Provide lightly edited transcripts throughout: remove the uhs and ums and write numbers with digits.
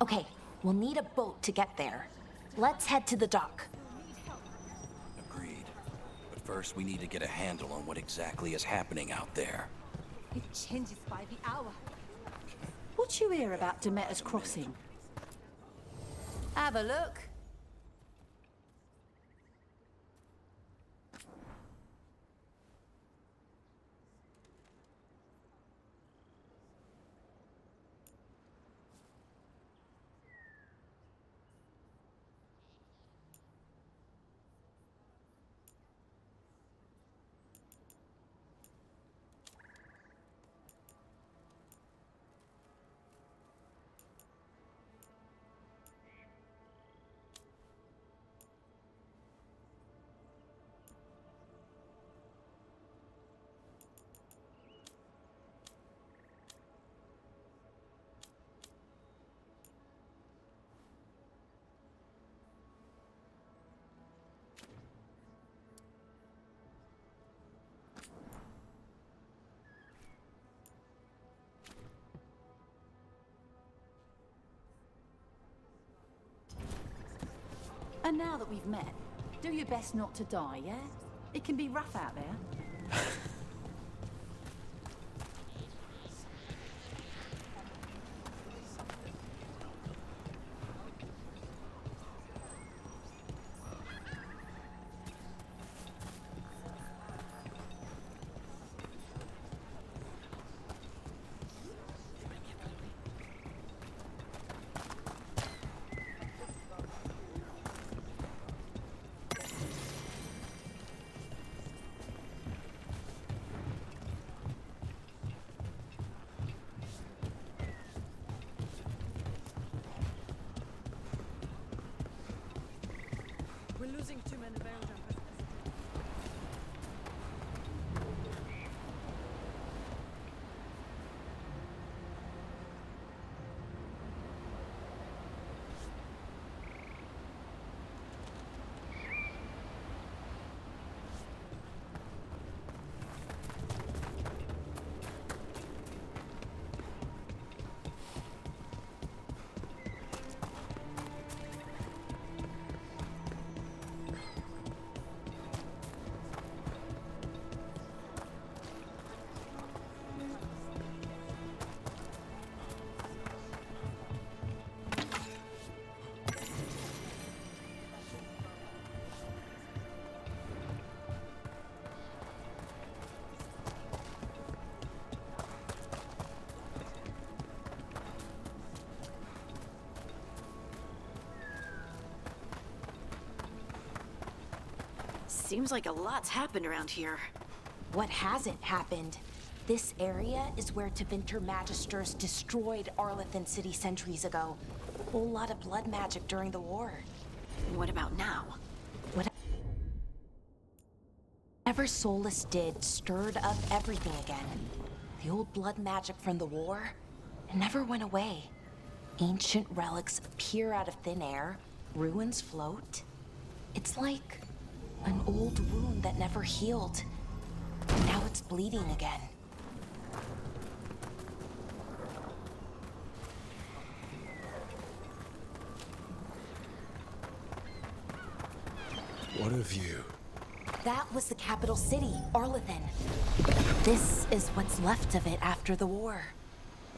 Okay, we'll need a boat to get there. Let's head to the dock. Agreed. But first, we need to get a handle on what exactly is happening out there. It changes by the hour. What you hear about Demeter's Crossing? Have a look. And now that we've met, do your best not to die, yeah? It can be rough out there. We're losing too many barrel jumpers. Seems like a lot's happened around here. What hasn't happened? This area is where Tevinter Magisters destroyed Arlethan City centuries ago. Whole lot of blood magic during the war. What about now? Whatever Solus did stirred up everything again. The old blood magic from the war, it never went away. Ancient relics appear out of thin air, ruins float. It's like an old wound that never healed. And now it's bleeding again. What a view. That was the capital city, Arlethan. This is what's left of it after the war.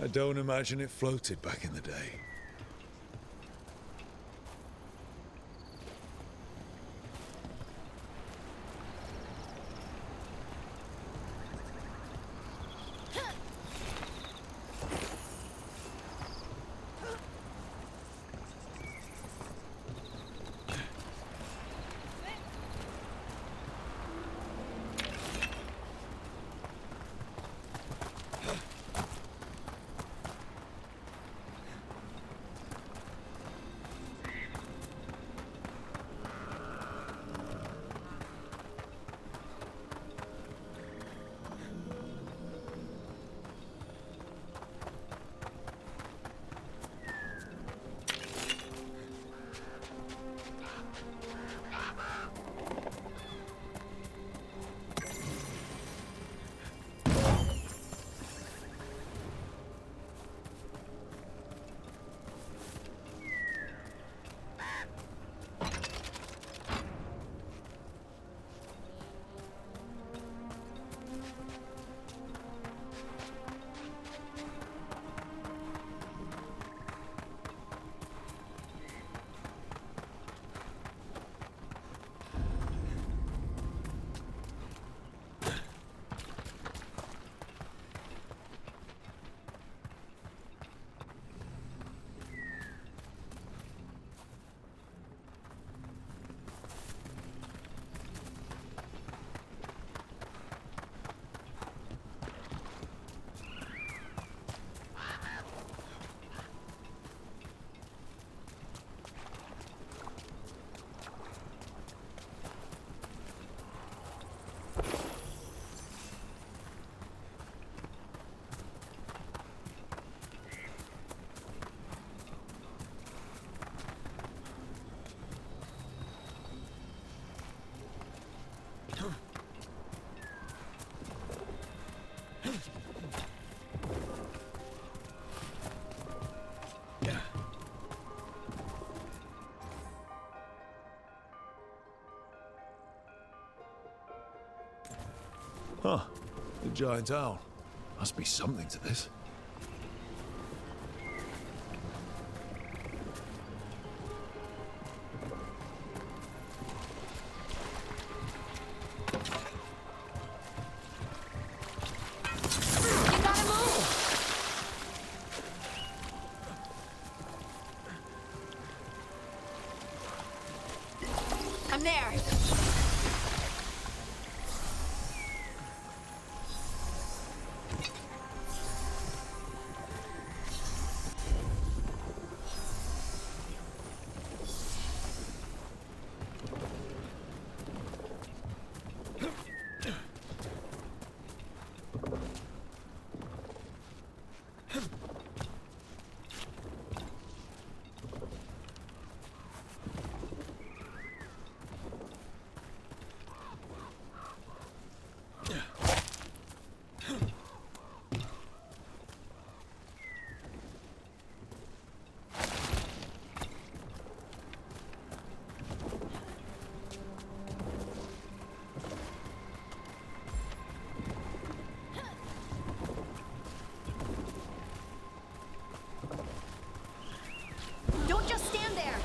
I don't imagine it floated back in the day. The giant owl. Must be something to this. You gotta move! I'm there. Don't just stand there.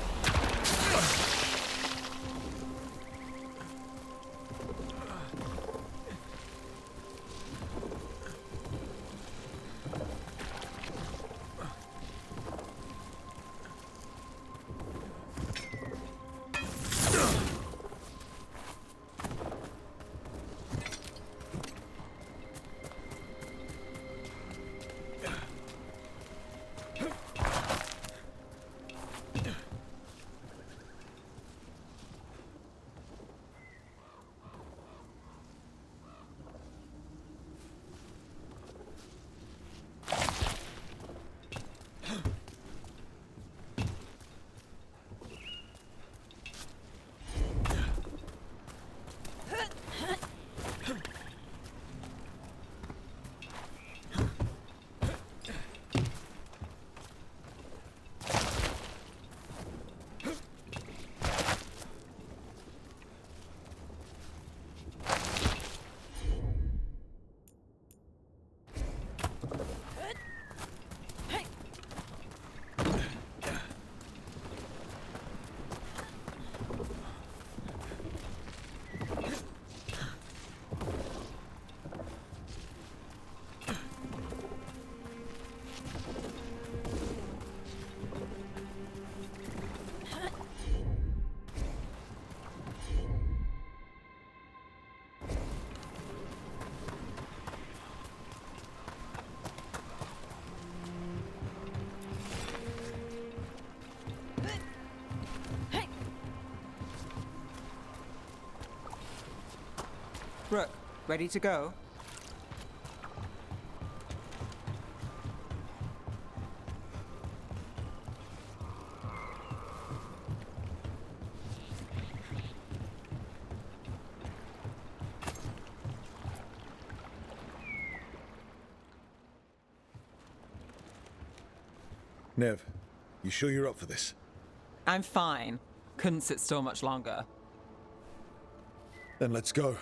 Brooke, ready to go? Nev, you sure you're up for this? I'm fine. Couldn't sit still much longer. Then let's go.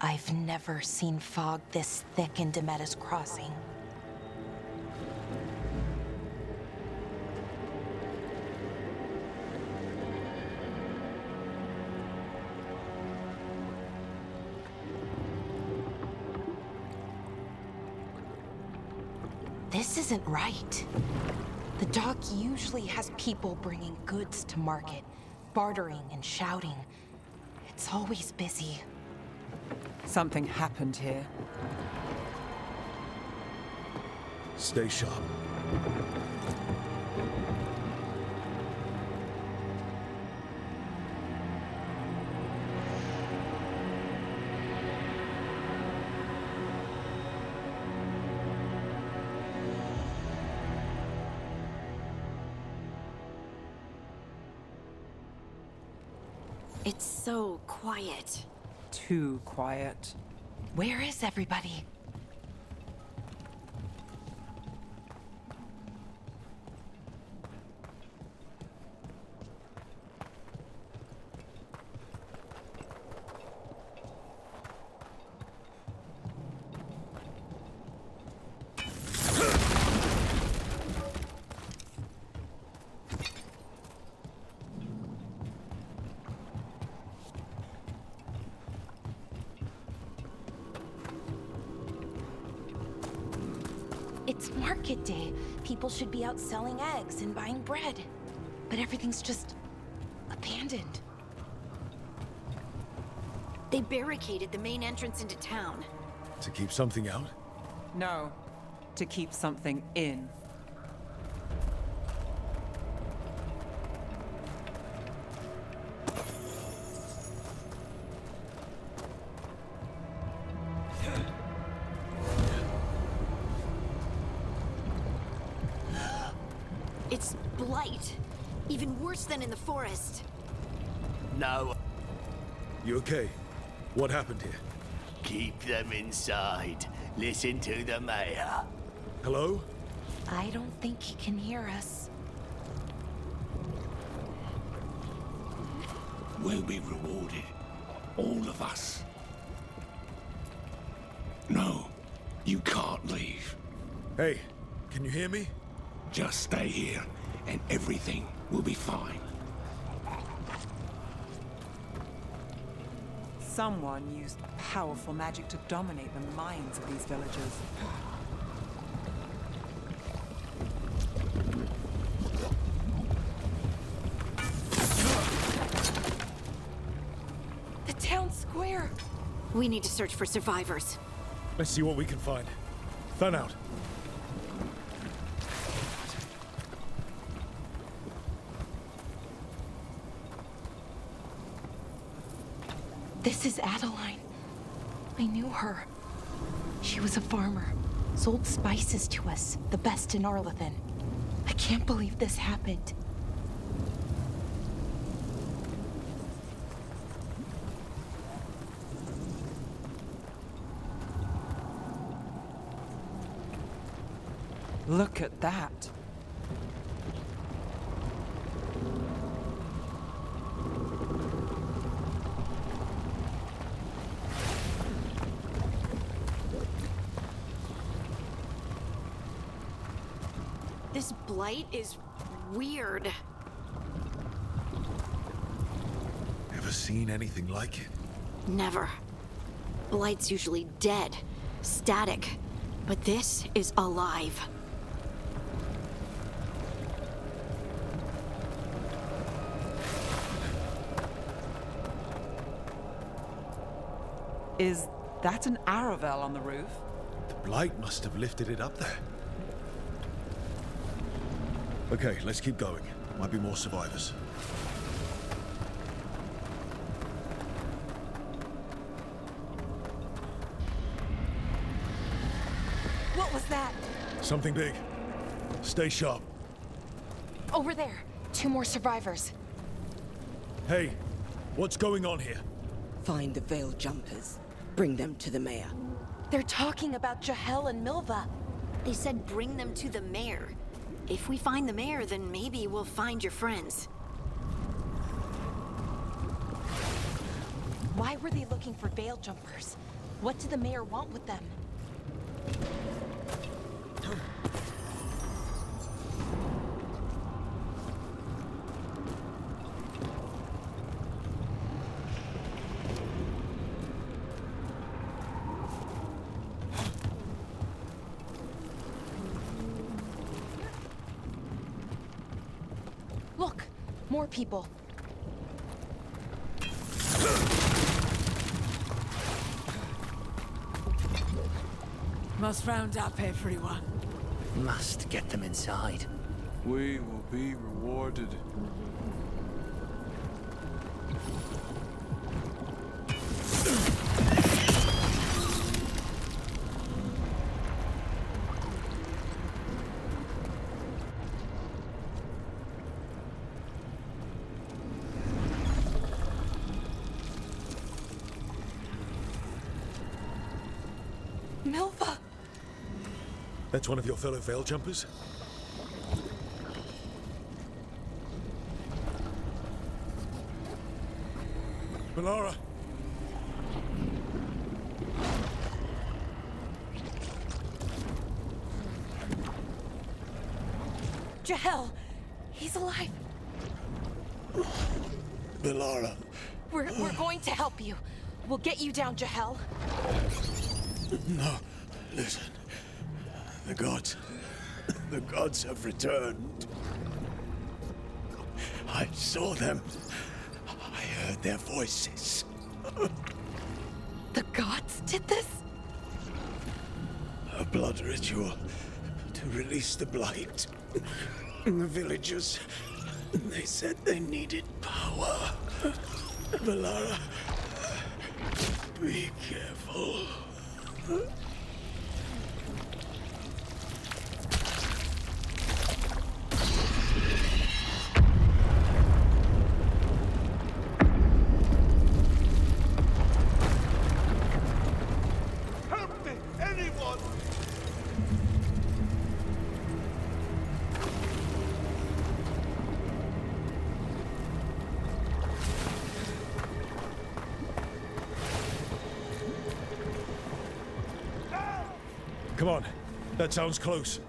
I've never seen fog this thick in Demetta's Crossing. This isn't right. The dock usually has people bringing goods to market, bartering and shouting. It's always busy. Something happened here. Stay sharp. It's so quiet. too quiet. Where is everybody? It's market day. People should be out selling eggs and buying bread. But everything's just abandoned. They barricaded the main entrance into town. To keep something out? No, to keep something in. It's blight. Even worse than in the forest. No, You okay? What happened here? keep them inside. Listen to the mayor. Hello? I don't think he can hear us. We'll be rewarded. All of us. No, you can't leave. Hey, can you hear me? Just stay here, and everything will be fine. Someone used powerful magic to dominate the minds of these villagers. The town square! We need to search for survivors. Let's see what we can find. Fan out. This is Adeline. I knew her. She was a farmer, sold spices to us, the best in Arlathan. I can't believe this happened. Look at that. This blight is weird. Ever seen anything like it? Never. Blight's usually dead, static. But this is alive. Is that an Aravel on the roof? The blight must have lifted it up there. Okay, let's keep going. Might be more survivors. What was that? Something big. Stay sharp. Over there. 2 more survivors. Hey, what's going on here? Find the veil jumpers. Bring them to the mayor. They're talking about Jahel and Milva. They said bring them to the mayor. If we find the mayor, then maybe we'll find your friends. Why were they looking for veil jumpers? What did the mayor want with them? Look, more people. Must round up everyone. Must get them inside. We will be rewarded. That's one of your fellow Veil Jumpers? Melara! Jahel! He's alive! Melara! We're going to help you. We'll get you down, Jahel. No, listen. The gods have returned. I saw them. I heard their voices. The gods did this? A blood ritual to release the blight. And the villagers, they said they needed power. Melara, be careful. Help me! Anyone! Come on, that sounds close.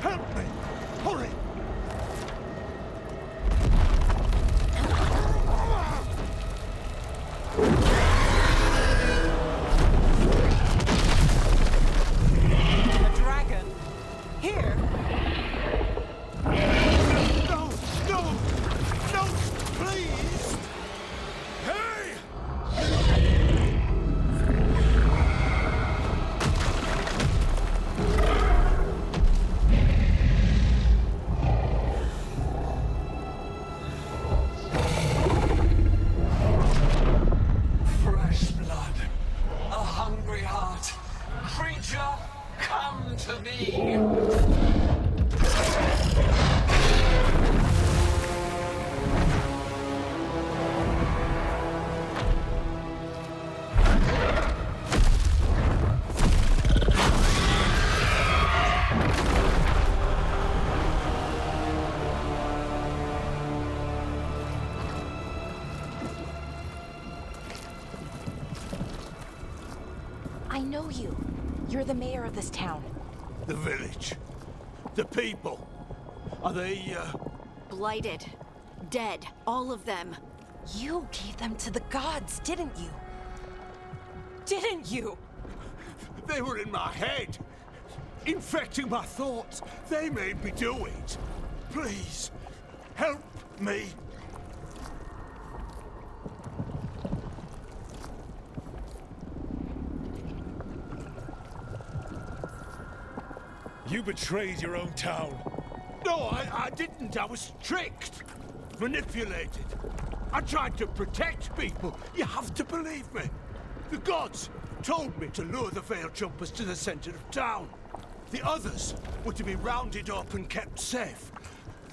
Help me! Hurry! A dragon? Here? No! No! No! Please! Hey! Fresh blood, a hungry heart. Creature, come to me. I know you. You're the mayor of this town. The village. The people. Are they, Blighted. Dead. All of them. You gave them to the gods, didn't you? Didn't you? They were in my head. Infecting my thoughts. They made me do it. Please, help me. You betrayed your own town. No, I didn't. I was tricked. Manipulated. I tried to protect people. You have to believe me. The gods told me to lure the Veil Jumpers to the center of town. The others were to be rounded up and kept safe.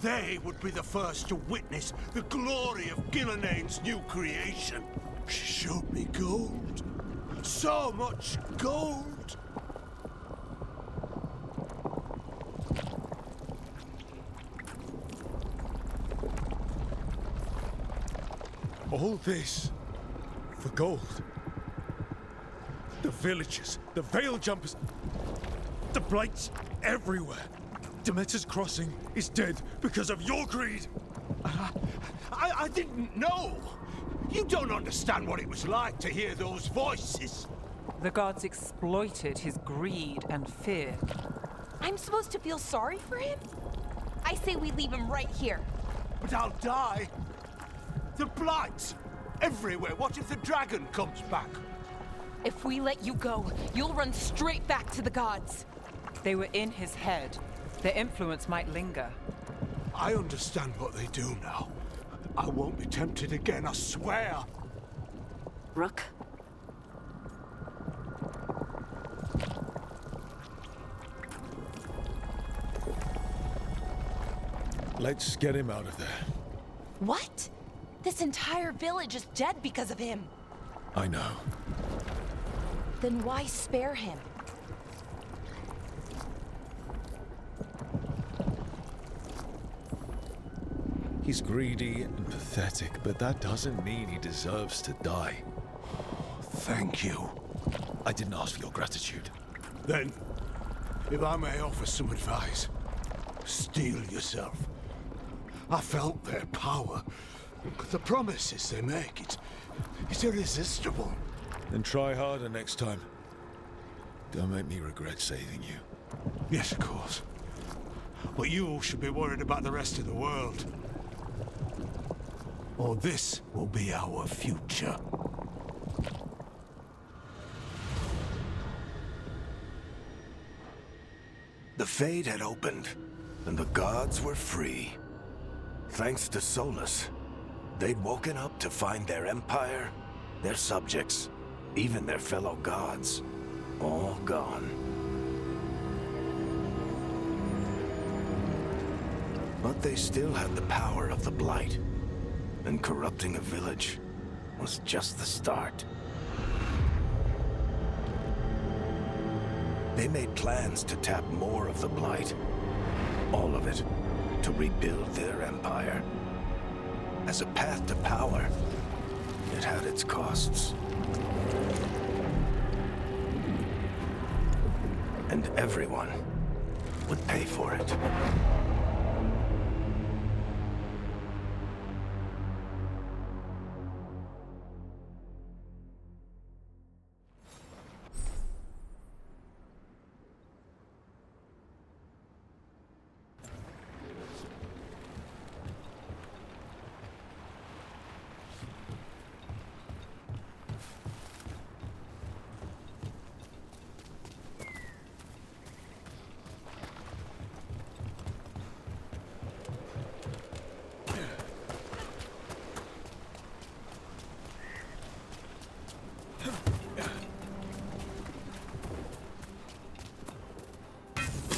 They would be the first to witness the glory of Gilnenane's new creation. She showed me gold. So much gold. All this for gold. The villagers, the Veil Jumpers, the blights everywhere. Demeter's Crossing is dead because of your greed. I didn't know. You don't understand what it was like to hear those voices. The gods exploited his greed and fear. I'm supposed to feel sorry for him? I say we leave him right here. But I'll die. The blights! Everywhere. What if the dragon comes back? If we let you go, you'll run straight back to the gods. They were in his head. Their influence might linger. I understand what they do now. I won't be tempted again, I swear. Rook? Let's get him out of there. What? This entire village is dead because of him. I know. Then why spare him? He's greedy and pathetic, but that doesn't mean he deserves to die. Thank you. I didn't ask for your gratitude. Then, if I may offer some advice, steel yourself. I felt their power. The promises they make, it's irresistible. Then try harder next time. Don't make me regret saving you. Yes, of course. But you should be worried about the rest of the world. Or this will be our future. The Fade had opened, and the gods were free. Thanks to Solus, they'd woken up to find their empire, their subjects, even their fellow gods, all gone. But they still had the power of the Blight, and corrupting a village was just the start. They made plans to tap more of the Blight, all of it, to rebuild their empire. As a path to power, it had its costs. And everyone would pay for it.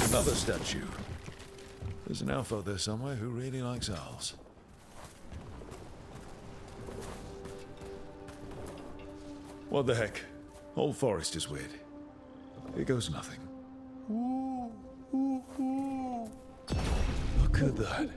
Another statue. There's an elf out there somewhere who really likes owls. What the heck? Whole forest is weird. Here goes nothing. Look at that.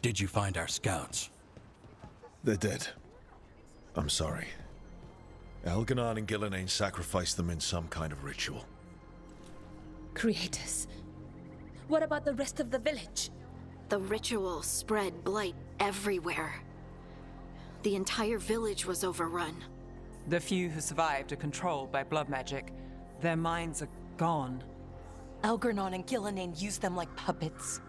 Did you find our scouts? They're dead. I'm sorry. Elganon and Gillenane sacrificed them in some kind of ritual. Creators. What about the rest of the village? The ritual spread blight everywhere. The entire village was overrun. The few who survived are controlled by blood magic. Their minds are gone. Algernon and Gillenane used them like puppets.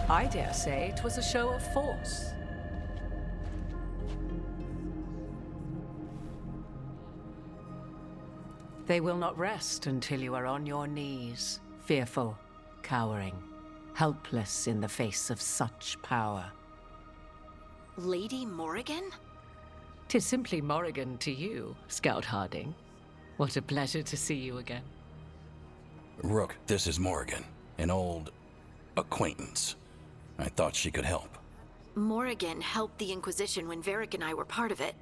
I dare say it was a show of force. They will not rest until you are on your knees, fearful, cowering, helpless in the face of such power. Lady Morrigan? 'Tis simply Morrigan to you, Scout Harding. What a pleasure to see you again. Rook, this is Morrigan, an old acquaintance. I thought she could help. Morrigan helped the Inquisition when Varric and I were part of it.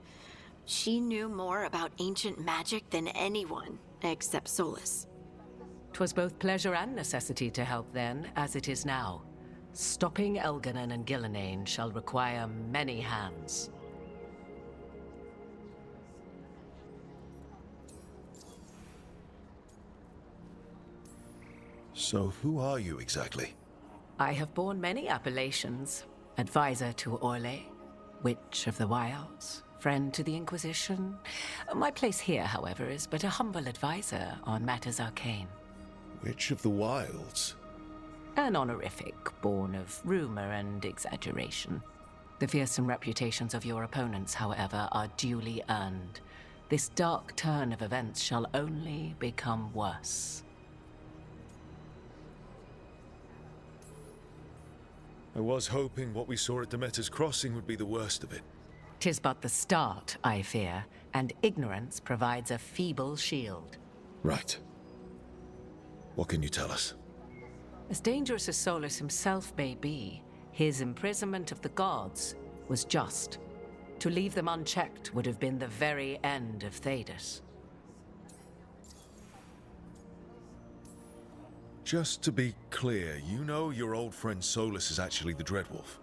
She knew more about ancient magic than anyone, except Solus. 'Twas both pleasure and necessity to help then, as it is now. Stopping Elganon and Gillenane shall require many hands. So who are you exactly? I have borne many appellations. Advisor to Orlais, Witch of the Wilds, friend to the Inquisition. My place here, however, is but a humble advisor on matters arcane. Witch of the Wilds? An honorific born of rumor and exaggeration. The fearsome reputations of your opponents, however, are duly earned. This dark turn of events shall only become worse. I was hoping what we saw at Demeter's Crossing would be the worst of it. 'Tis but the start, I fear, and ignorance provides a feeble shield. Right. What can you tell us? As dangerous as Solus himself may be, his imprisonment of the gods was just. To leave them unchecked would have been the very end of Thedas. Just to be clear, you know your old friend Solus is actually the Dreadwolf.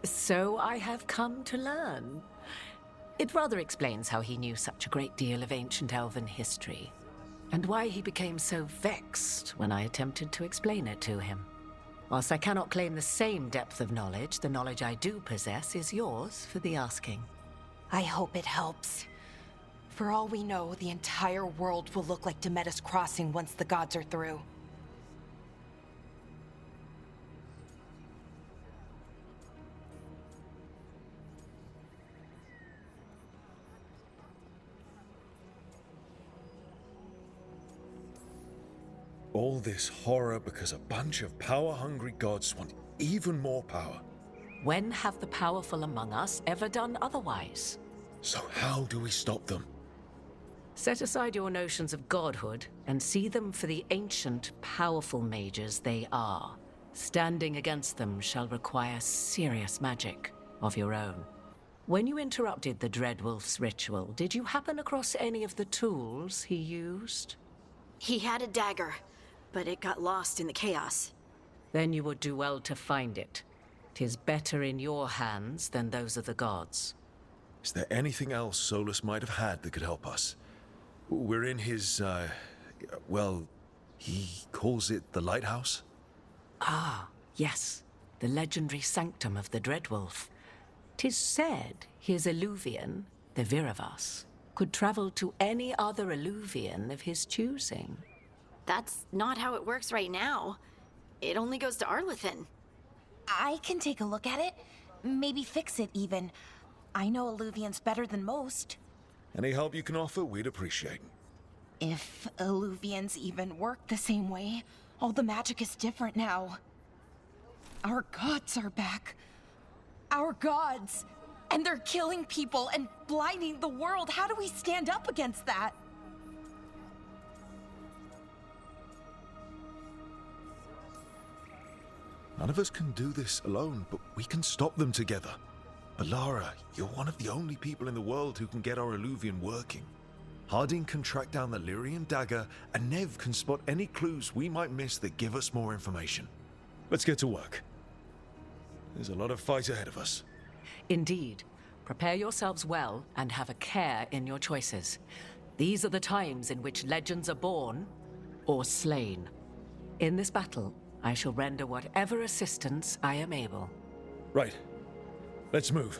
So I have come to learn. It rather explains how he knew such a great deal of ancient elven history, and why he became so vexed when I attempted to explain it to him. Whilst I cannot claim the same depth of knowledge, the knowledge I do possess is yours for the asking. I hope it helps. For all we know, the entire world will look like Demeter's Crossing once the gods are through. All this horror because a bunch of power-hungry gods want even more power. When have the powerful among us ever done otherwise? So how do we stop them? Set aside your notions of godhood and see them for the ancient, powerful mages they are. Standing against them shall require serious magic of your own. When you interrupted the Dreadwolf's ritual, did you happen across any of the tools he used? He had a dagger, but it got lost in the chaos. Then you would do well to find it. 'Tis better in your hands than those of the gods. Is there anything else Solus might have had that could help us? We're in his, well, he calls it the lighthouse? Ah, yes. The legendary sanctum of the Dreadwolf. 'Tis said his Illuvian, the Viravas, could travel to any other Illuvian of his choosing. That's not how it works right now. It only goes to Arlethan. I can take a look at it. Maybe fix it, even. I know Illuvians better than most. Any help you can offer, we'd appreciate. If Illuvians even work the same way, all the magic is different now. Our gods are back. Our gods! And they're killing people and blinding the world. How do we stand up against that? None of us can do this alone, but we can stop them together. Alara, you're one of the only people in the world who can get our Illuvian working. Harding can track down the Lyrian dagger, and Nev can spot any clues we might miss that give us more information. Let's get to work. There's a lot of fight ahead of us. Indeed. Prepare yourselves well and have a care in your choices. These are the times in which legends are born or slain. In this battle, I shall render whatever assistance I am able. Right. Let's move.